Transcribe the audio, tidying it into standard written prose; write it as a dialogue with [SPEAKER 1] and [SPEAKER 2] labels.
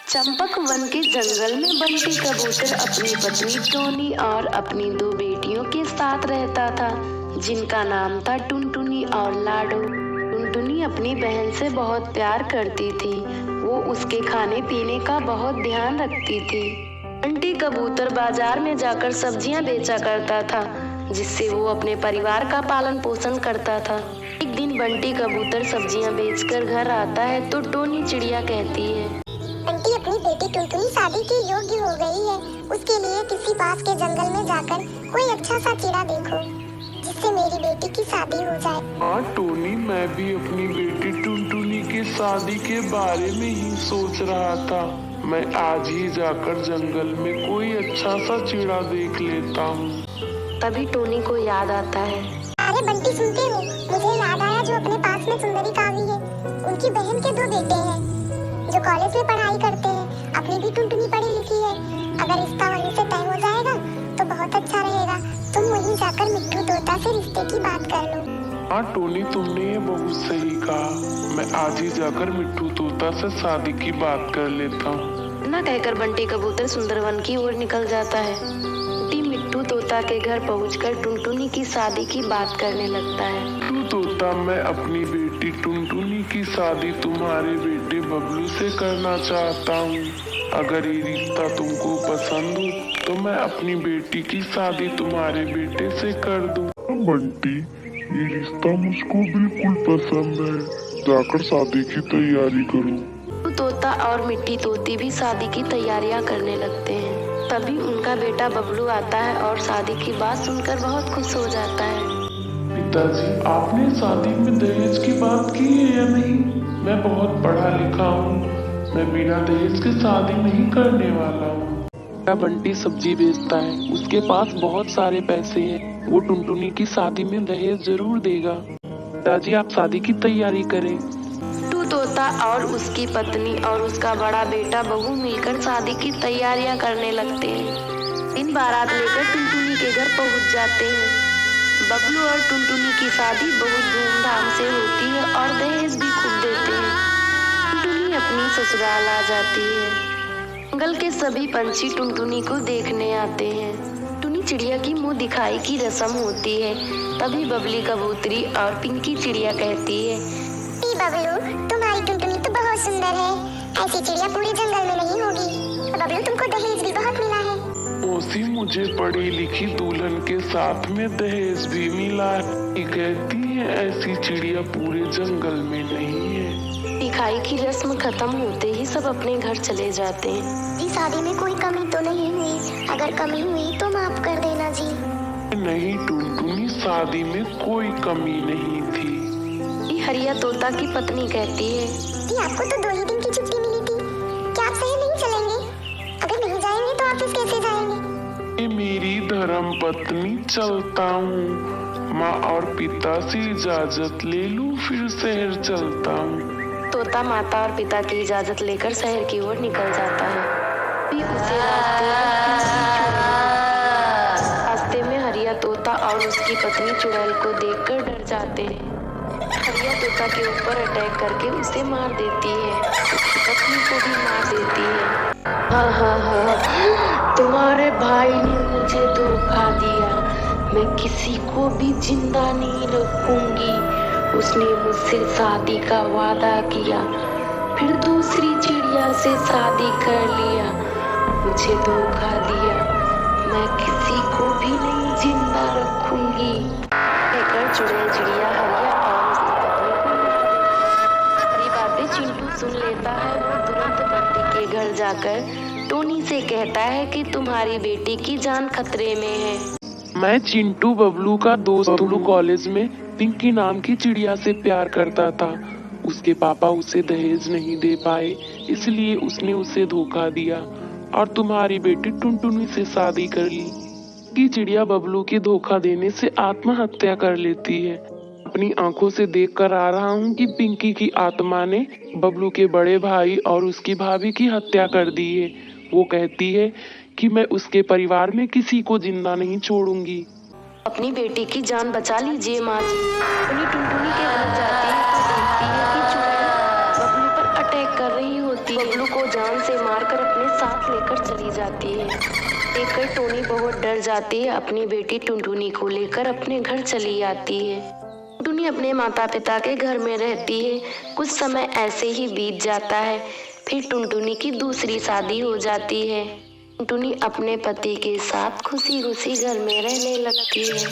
[SPEAKER 1] Champak one के जंगल में बंटी कबूतर अपनी पत्नी टोनी और अपनी दो बेटियों के साथ रहता था, जिनका नाम था टुनटुनी और लाडो। टुनटुनी अपनी बहन से बहुत प्यार करती थी। वो उसके खाने पीने का बहुत ध्यान रखती थी। बंटी कबूतर बाजार में जाकर सब्जियां बेचा करता था, जिससे वो अपने परिवार का पालन पोषण करता था। एक दिन बंटी कबूतर सब्जियां बेचकर घर आता है तो टोनी चिड़िया कहती है,
[SPEAKER 2] बंटी अपनी बेटी टुनटुनी शादी के योग्य हो गई है। उसके लिए किसी पास के जंगल में जाकर कोई अच्छा सा चिड़ा देखो, जिससे मेरी बेटी की शादी हो जाए।
[SPEAKER 3] हाँ टोनी, मैं भी अपनी बेटी टुनटुनी की शादी के बारे में ही सोच रहा था। मैं आज ही जाकर जंगल में कोई अच्छा सा चिड़ा देख लेता हूँ।
[SPEAKER 1] तभी टोनी को याद आता है,
[SPEAKER 2] अरे बंटी सुनते हो, मुझे याद आया जो अपने पास में सुंदरी कावी है, उनकी बहन के दो बेटे हैं जो कॉलेज में पढ़ाई करते हैं। अपनी भी टुनटुनी पढ़ी लिखी है। अगर रिश्ता वहीं से तय हो जाएगा तो बहुत अच्छा रहेगा। तुम वहीं जाकर मिट्ठू तोता से रिश्ते की बात कर लो।
[SPEAKER 3] हाँ टोनी, तुमने ये बहुत सही कहा। मैं आज ही जाकर मिट्ठू तोता से शादी की बात कर लेता हूँ।
[SPEAKER 1] इतना कहकर बंटी कबूतर सुंदरवन की ओर निकल जाता है। बंटी मिट्ठू तोता के घर पहुंचकर टुनटुनी की शादी की बात करने लगता है।
[SPEAKER 3] मिट्ठू तोता, मैं अपनी बेटी टुनटुनी की शादी तुम्हारे बेटे बबलू से करना चाहता हूँ। अगर ये रिश्ता तुमको पसंद हो तो मैं अपनी बेटी की शादी तुम्हारे बेटे से कर दूँ।
[SPEAKER 4] बंटी, ये रिश्ता मुझको बिल्कुल पसंद है। जाकर शादी की तैयारी करो।
[SPEAKER 1] मिट्ठू तोता और मिट्टी तोती भी शादी की तैयारियां करने लगते हैं। तभी उनका बेटा बबलू आता है और शादी की बात सुनकर बहुत खुश हो जाता है।
[SPEAKER 3] पिताजी, आपने शादी में दहेज की बात की है या नहीं? मैं बहुत पढ़ा लिखा हूँ। मैं बिना दहेज के शादी नहीं करने वाला हूँ। बंटी सब्जी बेचता है, उसके पास बहुत सारे पैसे हैं। वो टुनटुनी की शादी में दहेज जरूर देगा। पिताजी, आप शादी की तैयारी करें।
[SPEAKER 1] मिट्ठू तोता और उसकी पत्नी और उसका बड़ा बेटा बहू मिलकर शादी की तैयारियां करने लगते हैं। दिन बारात लेकर टुनटुनी के घर पहुंच जाते हैं। बबलू और टुनटुनी की शादी बहुत धूमधाम से होती है और दहेज भी खूब देते हैं। टुनटुनी अपनी ससुराल आ जाती है। जंगल के सभी पंछी टुनटुनी को देखने आते हैं। टुनी चिड़िया की मुंह दिखाई की रस्म होती है। तभी बबली कबूतरी और पिंकी चिड़िया कहती है,
[SPEAKER 2] बबलू, तुम्हारी टुनटुनी तो बहुत सुंदर है। ऐसी चिड़िया पूरे जंगल में नहीं होगी। और बबलू, तुमको दहेज भी बहुत मिला है।
[SPEAKER 3] मौसी, मुझे पढ़ी लिखी दुल्हन के साथ में दहेज भी मिला है। ये कहती है ऐसी चिड़िया पूरे जंगल में नहीं है।
[SPEAKER 1] दिखाई की रस्म खत्म होते ही सब अपने घर चले जाते हैं।
[SPEAKER 2] इस शादी में कोई कमी तो नहीं हुई? अगर कमी हुई तो माफ कर देना जी।
[SPEAKER 3] नहीं टुनटुनी, शादी में कोई कमी नहीं थी।
[SPEAKER 1] हरिया तोता की पत्नी कहती है,
[SPEAKER 2] आपको तो 2 ही दिन की छुट्टी मिली थी। क्या आप शहर नहीं चलेंगे? अगर नहीं जाएंगे तो ऑफिस कैसे जाएंगे?
[SPEAKER 3] ये मेरी धर्म पत्नी, चलता हूँ। माँ और पिता से इजाजत ले लूँ, फिर शहर चलता हूँ।
[SPEAKER 1] तोता माता और पिता की इजाजत लेकर शहर की ओर निकल जाता है। फिर उसे रास्ते में हरिया तोता और उसकी पत्नी चुड़ैल को देखकर डर जाते हैं। हरिया तोता के ऊपर अटैक करके उसे मार देती है। उसकी पत्नी को भी मार देती है। हाँ, तुम्हारे भाई ने मुझे धोखा दिया। मैं किसी को भी जिंदा नहीं रखूंगी। उसने मुझसे शादी का वादा किया, फिर दूसरी चिड़िया से शादी कर लिया, मुझे धोखा दिया। मैं किसी को भी नहीं जिंदा रखूंगी। कहकर चुड़ैल चिड़िया हरिया और उसकी पत्नी को मार देती है। सारी बातें चिंटू सुन लेता है। वो तुरंत बंटी के घर जाकर टोनी से कहता है कि तुम्हारी बेटी की जान खतरे में है।
[SPEAKER 3] मैं चिंटू बबलू का दोस्त बबलू कॉलेज में पिंकी नाम की चिड़िया से प्यार करता था। उसके पापा उसे दहेज नहीं दे पाए, इसलिए उसने उसे धोखा दिया और तुम्हारी बेटी टुनटुनी से शादी कर ली। कि चिड़िया बबलू के धोखा देने से आत्महत्या कर लेती है। अपनी आंखों से देख कर आ रहा हूँ कि पिंकी की आत्मा ने बबलू के बड़े भाई और उसकी भाभी की हत्या कर दी है। वो कहती है कि मैं उसके परिवार में किसी को जिंदा नहीं छोड़ूंगी।
[SPEAKER 1] अपनी बेटी की जान बचा लीजिए माँ जी। टुनटुनी के घर जाती है तो देखती है कि चुड़ैल बबलू पर अटैक कर रही होती लगती है। बबलू को जान से मारकर अपने साथ लेकर चली जाती है। देखकर टोनी बहुत डर जाती है। अपनी बेटी टुनटुनी को लेकर अपने घर चली आती है। टुनटुनी अपने माता पिता के घर में रहती है। कुछ समय ऐसे ही बीत जाता है। फिर टुनटुनी की दूसरी शादी हो जाती है। टुनटुनी अपने पति के साथ खुशी खुशी घर में रहने लगती है।